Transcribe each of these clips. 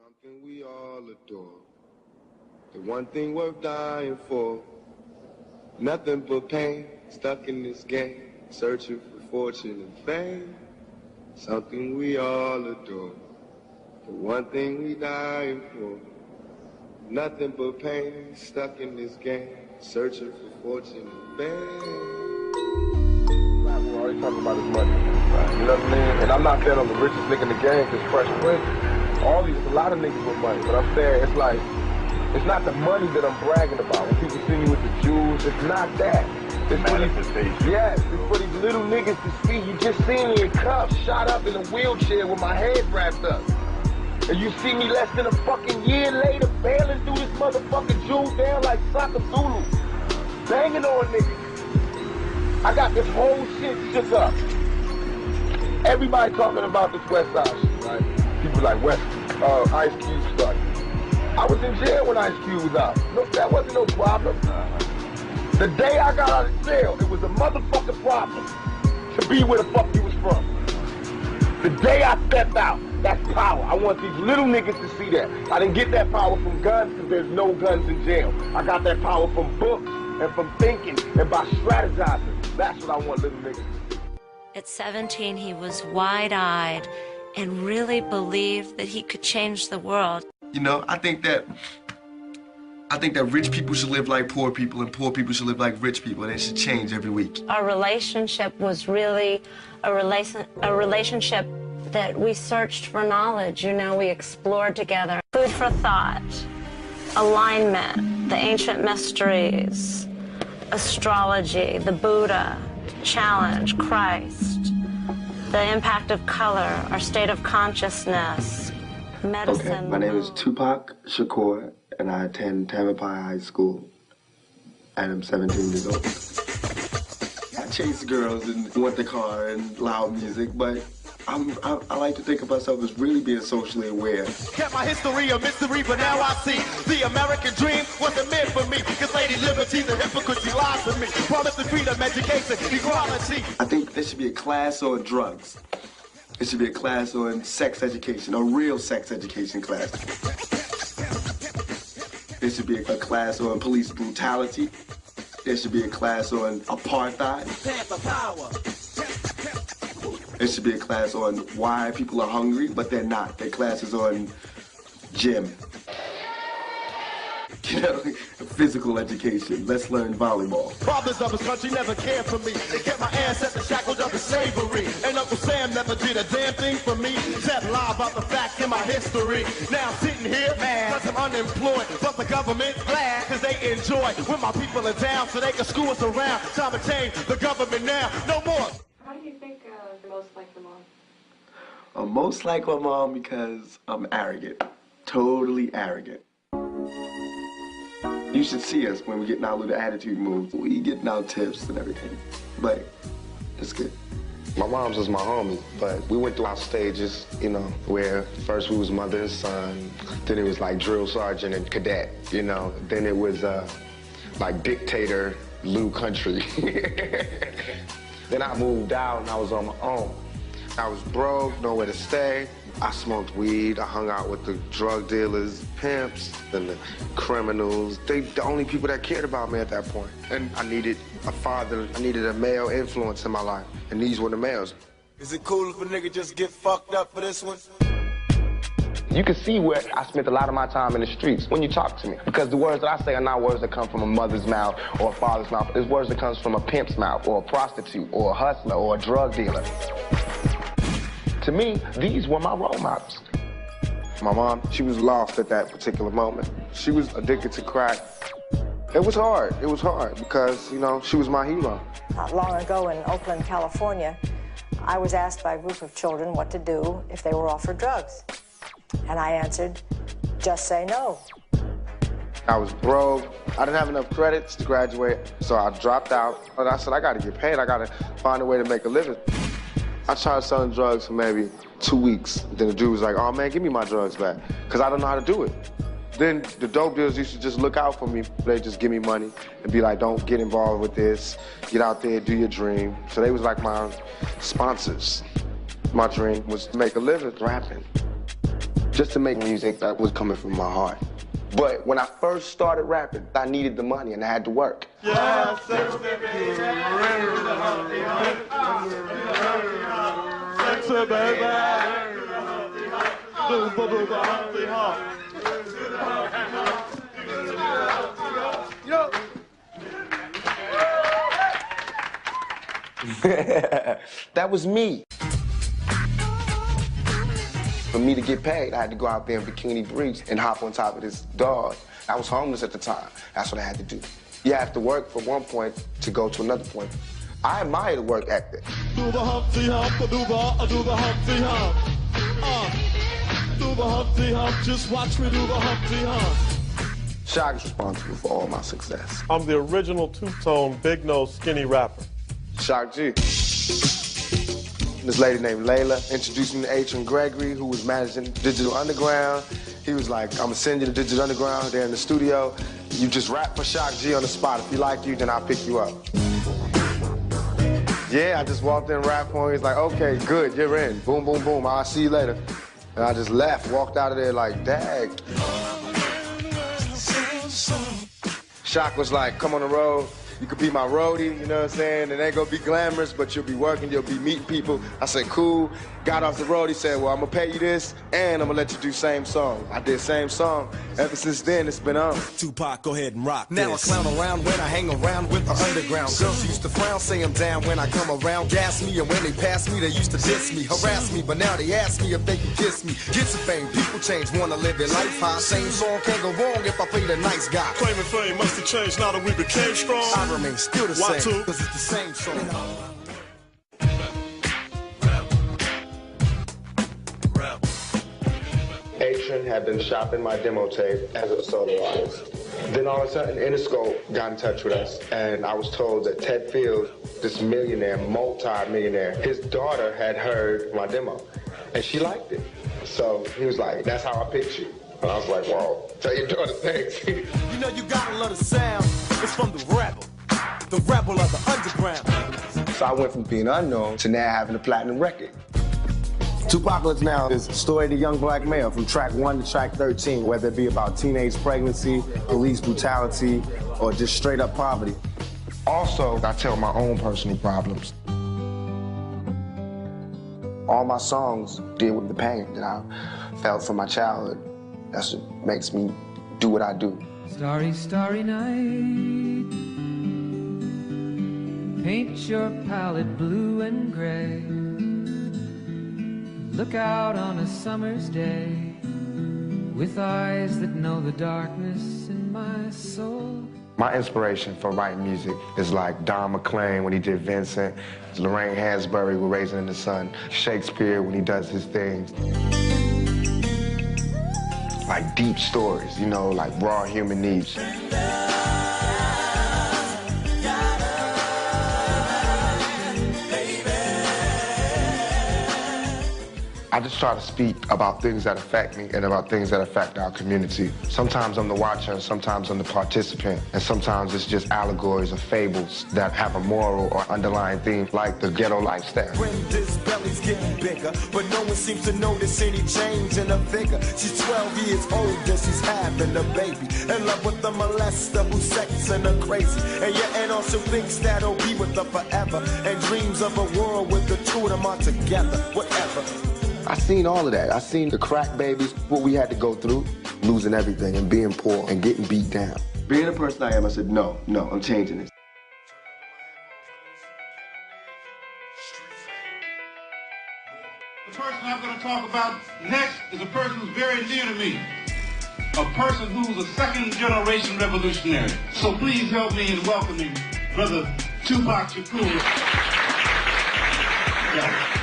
Something we all adore. The one thing worth dying for. Nothing but pain, stuck in this game, searching for fortune and fame. Something we all adore. The one thing we dying for. Nothing but pain, stuck in this game, searching for fortune and fame. We're always talking about his money, right? You know what I mean? And I'm not saying I'm the richest nigga in the game, because Fresh Prince, a lot of niggas with money, but I'm saying it's like, it's not the money that I'm bragging about. When people see me with the jewels, it's not that. It's for these, yes, it's for these little niggas to see. You just seen me in cuffs, shot up in a wheelchair with my head wrapped up. And you see me less than a fucking year later, bailing through this motherfucking jewel down like Saka Zulu. Banging on niggas. I got this whole shit shook up. Everybody talking about this West Side shit, right? People like Ice Cube stuff. I was in jail when Ice Cube was out. No, that wasn't no problem. The day I got out of jail, it was a motherfucking problem to be where the fuck you was from. The day I stepped out, that's power. I want these little niggas to see that. I didn't get that power from guns because there's no guns in jail. I got that power from books and from thinking and by strategizing. That's what I want little niggas to see. At 17, he was wide-eyed and really believed that he could change the world. You know, I think that rich people should live like poor people and poor people should live like rich people, and it should change every week. Our relationship was really a relationship that we searched for knowledge. You know, we explored together. Food for thought, alignment, the ancient mysteries, astrology, the Buddha, challenge, Christ, the impact of color, our state of consciousness, medicine. Okay, my name is Tupac Shakur, and I attend Tamalpais High School, and I'm 17 years old. I chase girls and want the car and loud music, but I like to think of myself as really being socially aware. Kept my history a mystery, but now I see the American dream wasn't meant for me. Cause lady liberties and hypocrisy lies to me. Promise to freedom, education, equality. I think there should be a class on drugs. There should be a class on sex education, a real sex education class. There should be a class on police brutality. There should be a class on apartheid. There should be a class on why people are hungry, but they're not. Their class is on gym. You know, physical education. Let's learn volleyball. Fathers of his country never cared for me. They kept my ancestors shackled up in slavery. And Uncle Sam never did a damn thing for me. Said lie about the facts in my history. Now I'm sitting here, cause I'm unemployed. But the government's glad, cause they enjoy when my people are down, so they can screw us around. Time to change the government now. No more. How do you think you're most like your mom? I'm most like my mom because I'm arrogant. Totally arrogant. You should see us when we get our little attitude moves. We getting our tips and everything, but it's good. My mom's was my homie, but we went through our stages, you know, where first we was mother and son, then it was like drill sergeant and cadet, you know, then it was like dictator, Lou Country. Then I moved out and I was on my own. I was broke, nowhere to stay. I smoked weed, I hung out with the drug dealers, pimps, and the criminals. They the only people that cared about me at that point. And I needed a father, I needed a male influence in my life, and these were the males. Is it cool if a nigga just get fucked up for this one? You can see where I spent a lot of my time in the streets when you talk to me. Because the words that I say are not words that come from a mother's mouth or a father's mouth. It's words that comes from a pimp's mouth or a prostitute or a hustler or a drug dealer. To me, these were my role models. My mom, she was lost at that particular moment. She was addicted to crack. It was hard because, you know, she was my hero. Not long ago in Oakland, California, I was asked by a group of children what to do if they were offered drugs. And I answered, just say no. I was broke. I didn't have enough credits to graduate, so I dropped out. And I said, I gotta get paid. I gotta find a way to make a living. I tried selling drugs for maybe 2 weeks. Then the dude was like, oh man, give me my drugs back, because I don't know how to do it. Then the dope dealers used to just look out for me. They just give me money and be like, don't get involved with this. Get out there, do your dream. So they was like my sponsors. My dream was to make a living rapping. just to make music that was coming from my heart. But when I first started rapping, I needed the money and I had to work. Yeah, sexy baby. That was me. For me to get paid, I had to go out there in bikini briefs and hop on top of this dog. I was homeless at the time. That's what I had to do. You have to work from one point to go to another point. I admire the work ethic. Do the Humpty Hump, do the Humpty Hump. Do the Humpty Hump, just watch me do the Humpty Hump. Shock is responsible for all my success. I'm the original two-tone, big-nose, skinny rapper. Shock G. This lady named Layla introduced me to H. Gregory, who was managing Digital Underground. He was like, I'm gonna send you to Digital Underground. They're in the studio. You just rap for Shock G on the spot. If you like you, then I'll pick you up. Yeah, I just walked in, rap for him. He's like, okay, good, you're in. Boom, boom, boom, I'll see you later. And I just left, walked out of there like, dag. Shock was like, come on the road. You could be my roadie, you know what I'm saying? It ain't gonna be glamorous, but you'll be working, you'll be meeting people. I said, cool. Got off the road, he said, well, I'm gonna pay you this, and I'm gonna let you do same song. I did same song. Ever since then, it's been on. Tupac, go ahead and rock now this. I clown around when I hang around with the underground. Girls used to frown, say I'm down when I come around. Gas me, and when they pass me, they used to diss me, harass me. But now they ask me if they can kiss me. Get some fame, people change, wanna live their life high. Same song can't go wrong if I play the nice guy. Claiming fame must have changed now that we became strong. I remain still the Why same, too? cause it's the same song. Atron had been shopping my demo tape as a solo artist. Then all of a sudden, Interscope got in touch with us, and I was told that Ted Fields, this millionaire, multi-millionaire, his daughter had heard my demo, and she liked it. So he was like, that's how I picked you. And I was like, wow, tell your daughter thanks. You know you gotta love the sound. It's from the rebel of the underground. So I went from being unknown to now having a platinum record. Tupac now is the story of the young black male from track 1 to track 13, whether it be about teenage pregnancy, police brutality, or just straight up poverty. Also, I tell my own personal problems. All my songs deal with the pain that I felt from my childhood. That's what makes me do what I do. Starry, starry night, paint your palette blue and gray. Look out on a summer's day with eyes that know the darkness in my soul. My inspiration for writing music is like Don McLean when he did Vincent, Lorraine Hansberry with Raisin in the Sun, Shakespeare when he does his things. Like deep stories, you know, like raw human needs. I just try to speak about things that affect me and about things that affect our community. Sometimes I'm the watcher, and sometimes I'm the participant, and sometimes it's just allegories or fables that have a moral or underlying theme, like the ghetto lifestyle. Brenda's belly's getting bigger, but no one seems to notice any change in her figure. She's 12 years old and she's having a baby, in love with the molester who's sexing her crazy. And your aunt also thinks that he'll be with her forever, and dreams of a world with the two of them are together, whatever. I seen all of that. I seen the crack babies, what we had to go through, losing everything and being poor and getting beat down. Being the person I am, I said, no, I'm changing this. The person I'm going to talk about next is a person who's very dear to me. A person who's a second-generation revolutionary. So please help me in welcoming Brother Tupac Shakur. Yeah.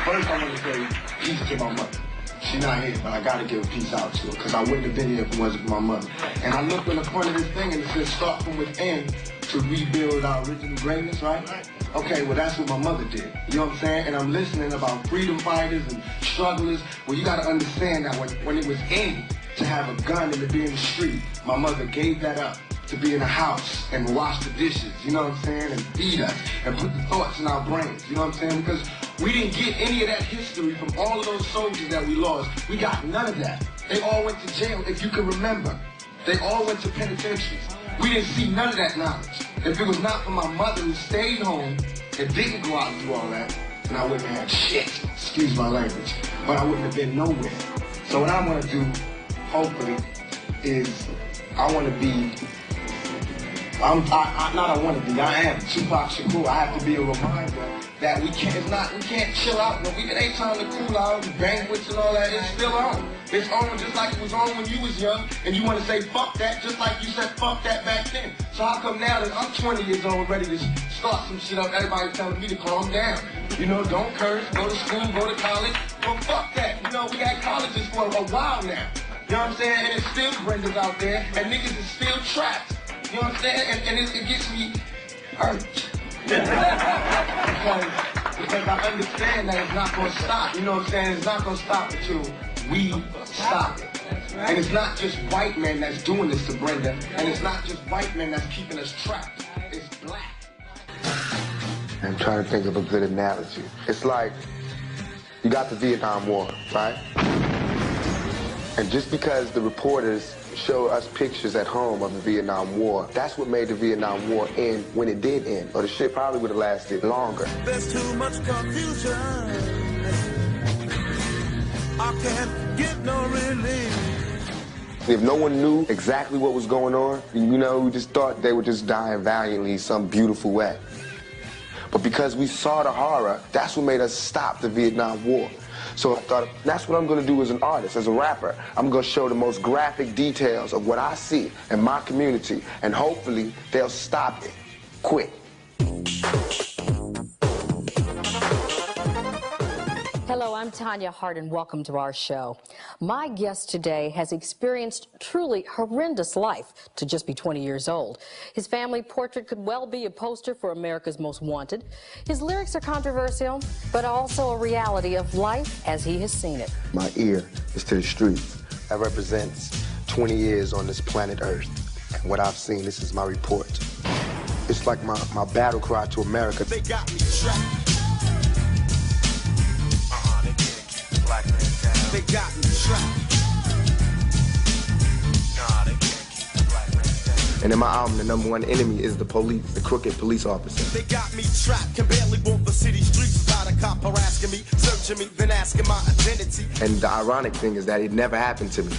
First, I want to say peace to my mother. She's not here, but I got to give a peace out to her, because I wouldn't have been here if it wasn't for my mother. And I look in the front of this thing, and it says, start from within to rebuild our original greatness, right? Okay, well, that's what my mother did. You know what I'm saying? And I'm listening about freedom fighters and strugglers. Well, you got to understand that when it was in to have a gun and to be in the street, my mother gave that up to be in the house and wash the dishes, you know what I'm saying, and feed us and put the thoughts in our brains, you know what I'm saying? Because We didn't get any of that history from all of those soldiers that we lost. We got none of that. They all went to jail, if you can remember. They all went to penitentiaries. We didn't see none of that knowledge. If it was not for my mother who stayed home and didn't go out and do all that, then I wouldn't have had shit. Excuse my language. But I wouldn't have been nowhere. So what I want to do, hopefully, is I want to be, I want to be, I am Tupac Shakur. I have to be a reminder that we can't chill out. It ain't time to cool out and banquets and all that. It's still on. It's on just like it was on when you was young, and you want to say fuck that just like you said fuck that back then. So how come now that I'm 20 years old ready to start some shit up, everybody's telling me to calm down? You know, don't curse, go to school, go to college. Well, fuck that. You know, we had colleges for a while now. You know what I'm saying? And it's still Brendas out there, and niggas is still trapped. You know what I'm saying? And it gets me hurt. because I understand that it's not going to stop. You know what I'm saying? It's not going to stop until we stop it. And it's not just white men that's doing this to Brenda, and it's not just white men that's keeping us trapped. It's black. I'm trying to think of a good analogy. It's like you got the Vietnam War, right? And just because the reporters show us pictures at home of the Vietnam War, that's what made the Vietnam War end when it did end, or the shit probably would have lasted longer. There's too much confusion. I can't get no relief. If no one knew exactly what was going on, you know, we just thought they were just dying valiantly some beautiful way. But because we saw the horror, that's what made us stop the Vietnam War. So I thought, that's what I'm going to do as an artist, as a rapper. I'm going to show the most graphic details of what I see in my community, and hopefully they'll stop it quick. Hello, I'm Tanya Hart, and welcome to our show. My guest today has experienced truly horrendous life to just be 20 years old. His family portrait could well be a poster for America's Most Wanted. His lyrics are controversial, but also a reality of life as he has seen it. My ear is to the streets. That represents 20 years on this planet Earth. And what I've seen, this is my report. It's like my battle cry to America. They got me trapped. They got me trapped. Nah, they can't keep the black man down. And in my album, the #1 enemy is the police, the crooked police officer. They got me trapped, can barely walk the city streets without a cop harassing me, searching me, then asking my identity. And the ironic thing is that it never happened to me.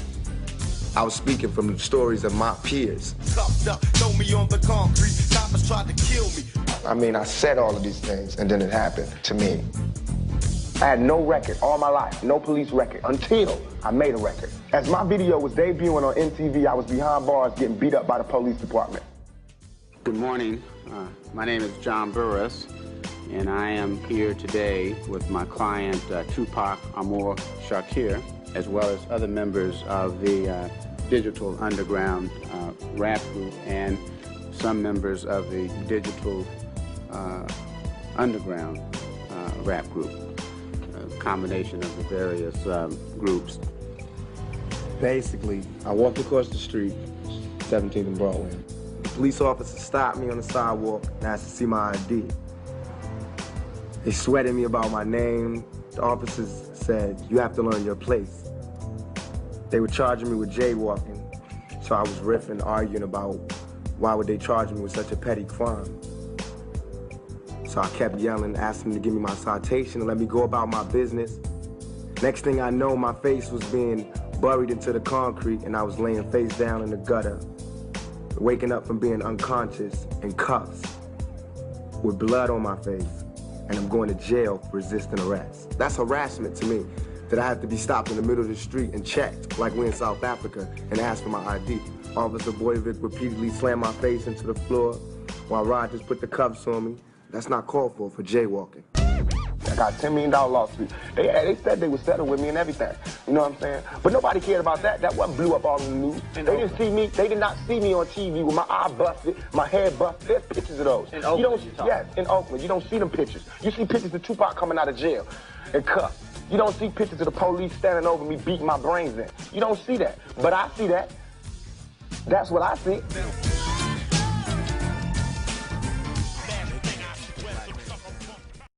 I was speaking from the stories of my peers. Cuffed up, throw me on the concrete, coppers tried to kill me. I mean, I said all of these things, and then it happened to me. I had no record all my life, no police record, until I made a record. As my video was debuting on MTV, I was behind bars getting beat up by the police department. Good morning. My name is John Burris, and I am here today with my client, Tupac Shakur, as well as other members of the Digital Underground rap group and some members of the Digital Underground rap group. Combination of the various groups. Basically, I walked across the street, 17th and Broadway. The police officer stopped me on the sidewalk and asked to see my ID. They sweated me about my name. The officers said, "You have to learn your place." They were charging me with jaywalking, so I was riffing, arguing about why would they charge me with such a petty crime. So I kept yelling, asking them to give me my citation and let me go about my business. Next thing I know, my face was being buried into the concrete and I was laying face down in the gutter, waking up from being unconscious in cuffs with blood on my face, and I'm going to jail for resisting arrest. That's harassment to me, that I have to be stopped in the middle of the street and checked like we're in South Africa and asked for my ID. Officer Boyvik repeatedly slammed my face into the floor while Rogers put the cuffs on me. That's not called for jaywalking. I got a $10 million lawsuit. They said they would settle with me and everything. You know what I'm saying? But nobody cared about that. That wasn't blew up all in the news. They didn't see me. They did not see me on TV with my eye busted, my head busted. There's pictures of those. In Oakland, yes, in Oakland. You don't see them pictures. You see pictures of Tupac coming out of jail and cuffed. You don't see pictures of the police standing over me beating my brains in. You don't see that. But I see that. That's what I see.